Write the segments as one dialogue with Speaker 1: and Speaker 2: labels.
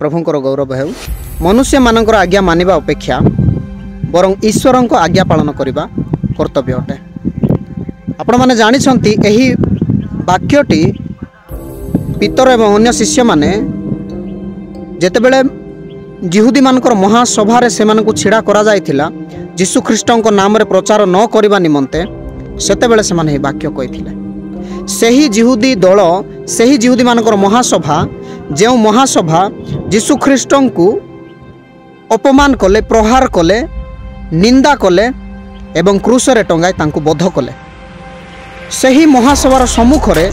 Speaker 1: प्रभुंकर गौरव हेउ। मनुष्य मानकर आज्ञा मानिबा अपेक्षा बरं ईश्वर को आज्ञा पालन करने कर्तव्य अटे। आपण मैंने जानते यही वाक्यटी पितर एवं अन्य शिष्य माने जेतेबेले जिहुदी मानकर महासभा से छिड़ा करा जायथिला यीशु ख्रीष्ट नाम रे प्रचार न करने निमंते सेतेबेले से माने वाक्य कहिथिले। सही जिहुदी दल सही जिहुदी मानकर महासभा जो महासभा यीशु ख्रीष्ट को अपमान कले प्रहार कले निंदा कले एवं क्रूसरे टंगाई तांको बध कले। सही महासभार सम्मुख रे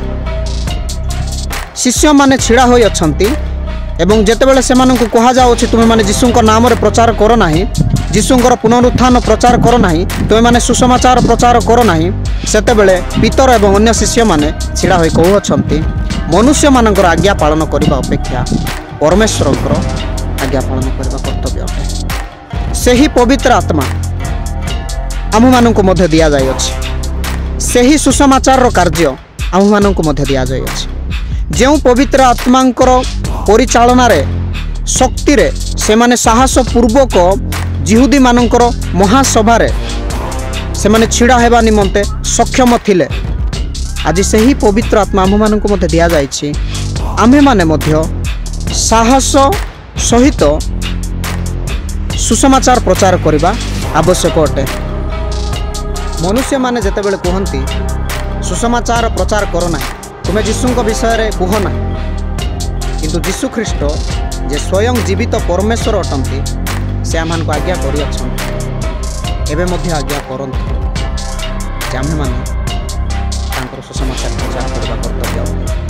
Speaker 1: शिष्य माने छिड़ा होई अछंती एवं जेतेबेले सेमानंकु कहा जाउछि तुमे माने यीशुंकर नाम रे प्रचार करो नाही, यीशुंकर पुनरुत्थान प्रचार करो नाही, तुमे माने सुसमाचार प्रचार करो नाही, सेतेबेले पितर एवं अन्य शिष्य माने छिड़ा होई कहू अछंती मनुष्य मानकर आज्ञा पालन करबा अपेक्षा परमेश्वरकर आज्ञा पालन करबा कर्तव्य अटे। सही पवित्र आत्मा आम मानंकु मध्य दिया जाय अछि। सही सुसमाचार रो कार्य आम मानंकु मध्य दिया जाय अछि। जो पवित्र आत्मांकर परिचालना रे शक्ति रे से माने साहस पूर्वक जिहुदी मानकर महासभा रे से माने छिड़ा हेबा निमंते सक्षम थिले आज सही पवित्र आत्मा आम मानंकु मध्य दिया जायछि। आमे माने मध्य साहस सहित सुसमाचार प्रचार करबा आवश्यक अटे। मनुष्य माने जेतेबेले कहंती सुसमाचार प्रचार करो ना, तुम्हें यीशुंक विषय रे कह ना, किंतु यीशु ख्रीष्ट जे स्वयं जीवित परमेश्वर अटंती से आम को आज्ञा करि अछंती एबे मध्य आज्ञा करंती जे आमे माने तांकर सुसमाचार प्रचार करबा कर्तव्य।